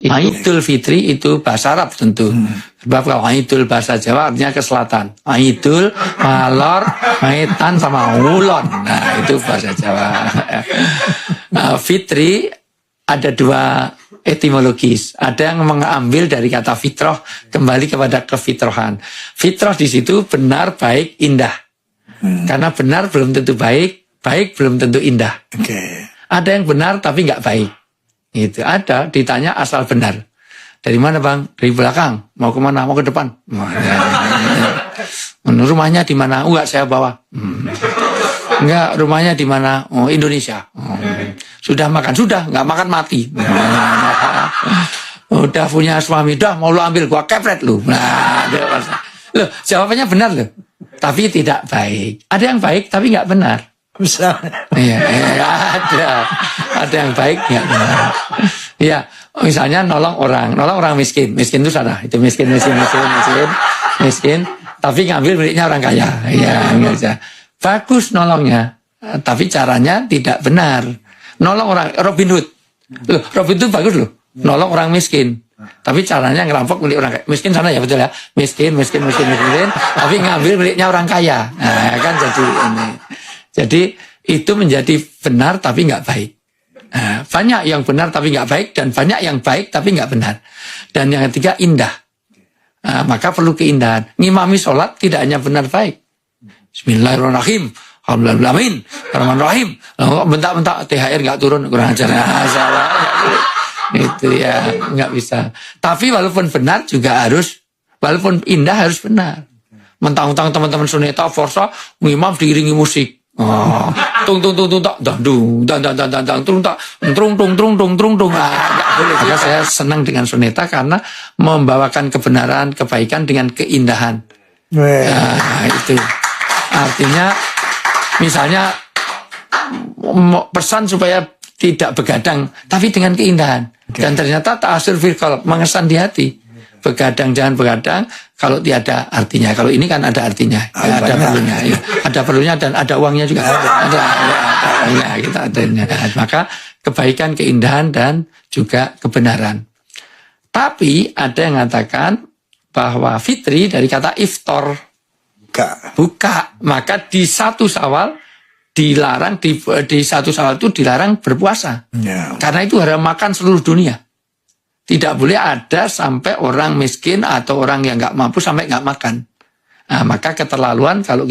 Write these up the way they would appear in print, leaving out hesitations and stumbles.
Idul Fitri itu bahasa Arab tentu. Sebab kalau Idul bahasa Jawa artinya ke selatan. Idul, malor, maitan sama ulon. Nah, itu bahasa Jawa. Fitri ada dua etimologis. Ada yang mengambil dari kata fitrah kembali kepada kefitrahan. Fitrah di situ benar, baik, indah. Karena benar belum tentu baik, baik belum tentu indah. Ada yang benar tapi nggak baik. Itu ada, ditanya asal benar. Dari mana bang? Dari belakang. Mau kemana? Mau ke depan? Rumahnya di mana? Enggak, saya bawa. Enggak, rumahnya di mana? Oh, Indonesia. Sudah makan? Sudah, enggak makan mati. Udah punya suami, dah mau lu ambil, gua kepret lu. Nah, loh, jawabannya benar loh. Tapi tidak baik. Ada yang baik tapi enggak benar. Bisa. Iya, ada yang baik enggak benar. Iya, misalnya nolong orang miskin itu salah. Itu miskin. Tapi ngambil miliknya orang kaya. Iya, enggak. Bagus nolongnya, tapi caranya tidak benar. Nolong orang Robin Hood. Loh, Robin Hood bagus loh. Nolong orang miskin. Tapi caranya ngerampok milik orang kaya. Miskin sana ya, betul ya. Miskin. Tapi ngambil miliknya orang kaya. Nah, kan jadi ini. Jadi itu menjadi benar tapi nggak baik. Nah, banyak yang benar tapi nggak baik dan banyak yang baik tapi nggak benar. Dan yang ketiga indah. Nah, maka perlu keindahan. Ngimami sholat tidak hanya benar baik. Bismillahirrahmanirrahim. Alhamdulillahirrahmanirrahim. Rahmanirrahim. Bentak-bentak THR nggak turun, kurang ajar. Salah. Itu ya nggak bisa. Tapi walaupun benar juga harus, walaupun indah harus benar. Mentang-mentang teman-teman suneta forsa ngimam diiringi musik. Oh, tung tak dandung dan tung tak trung. Enggak boleh. Maka saya senang dengan suneta karena membawakan kebenaran, kebaikan dengan keindahan. Nah, itu artinya misalnya pesan supaya tidak begadang tapi dengan keindahan. Dan ternyata ta'asur fil qalb, mengesan di hati. Begadang jangan begadang kalau tiada artinya. Kalau ini kan ada artinya, ya, ada perlunya, ya. Ada perlunya dan ada uangnya juga. Ada kita adanya. Maka kebaikan, keindahan dan juga kebenaran. Tapi ada yang mengatakan bahwa fitri dari kata iftar, buka. Maka di 1 Syawal dilarang di 1 Syawal itu dilarang berpuasa. Karena itu harus makan seluruh dunia. Tidak boleh ada sampai orang miskin atau orang yang nggak mampu sampai nggak makan. Nah, maka keterlaluan kalau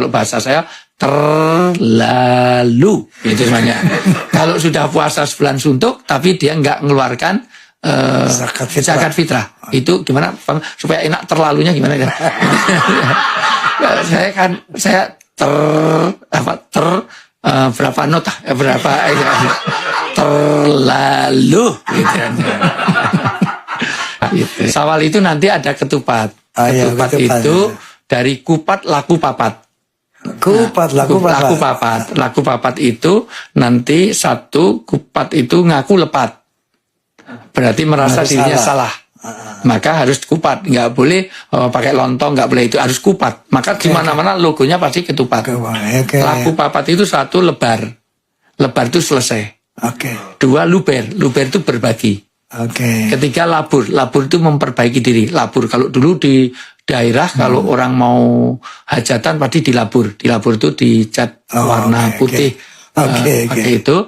bahasa saya terlalu, itu namanya. Kalau sudah puasa sebulan suntuk, tapi dia nggak mengeluarkan zakat fitrah. Itu gimana? Supaya enak terlalunya gimana ya? saya berapa nota? Berapa? Terlalu gitu. Gitu. Syawal itu nanti ada ketupat. Ketupat itu dari kupat laku papat. Laku papat itu nanti satu kupat itu ngaku lepat. Berarti merasa dirinya salah. Maka harus kupat, nggak boleh pakai lontong, nggak boleh, itu harus kupat. Maka di mana-mana logonya pasti ketupat. Laku papat itu 1 lebar. Lebar itu selesai. 2 luber itu berbagi. Ketiga labur itu memperbaiki diri. Labur kalau dulu di daerah kalau orang mau hajatan pasti dilabur itu dicat warna putih. Pakai itu.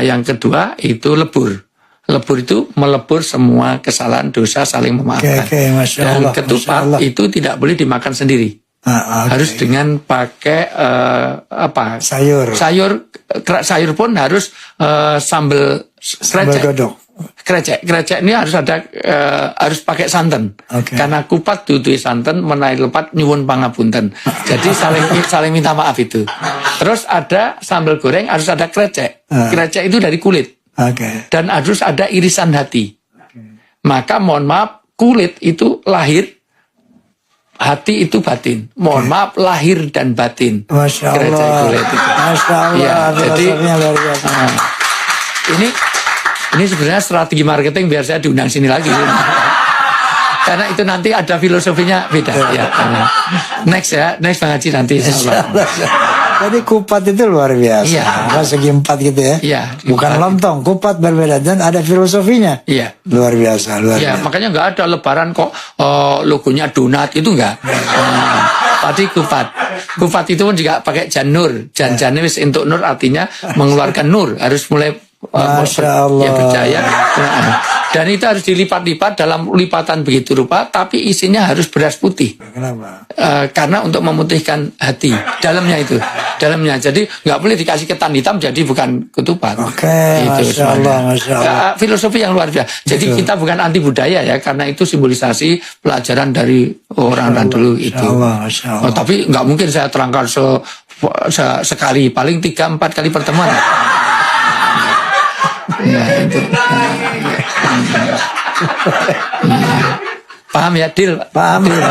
Yang kedua itu lebur itu melebur semua kesalahan dosa, saling memaafkan. Dan ketupat itu tidak boleh dimakan sendiri. Harus dengan pakai sayur pun harus sambal krecek ini harus ada, harus pakai santan. Karena kupat duduh santan menaik lepat nyuwun pangapunten. Jadi saling minta maaf itu. Terus ada sambal goreng harus ada krecek itu dari kulit. Dan harus ada irisan hati. Maka mohon maaf, kulit itu lahir, hati itu batin. Mohon maaf, lahir dan batin. Masya Allah. Kulit itu. Masya Allah. Ya, jadi ini sebenarnya strategi marketing biar saya diundang sini lagi. Karena itu nanti ada filosofinya beda. Ya, next Bang Haji nanti. Insya Allah. Jadi kupat itu luar biasa. Iya. Segi 4 gitu ya. Iya. Bukan lontong, kupat berbeda dan ada filosofinya. Iya. Luar biasa, luar Ya, biasa. makanya nggak ada lebaran kok logonya donat itu nggak. Tadi kupat. Kupat itu pun juga pakai janur. Jan wis untuk nur artinya mengeluarkan nur. Harus mulai Masya Allah. ya berjaya. Dan itu harus dilipat-lipat dalam lipatan begitu rupa, tapi isinya harus beras putih. Kenapa? Karena untuk memutihkan hati dalamnya itu, dalamnya. Jadi nggak boleh dikasih ketan hitam, jadi bukan ketupat. Oke, Masya semuanya. Allah, Masya Allah. Filosofi yang luar biasa. Jadi Betul. kita bukan anti budaya ya, karena itu simbolisasi pelajaran dari orang dulu itu. Masya Allah, Masya Allah. Oh, tapi nggak mungkin saya terangkan sekali, paling 3-4 kali pertemuan. Ya, itu. Paham ya, Dil? Paham ya?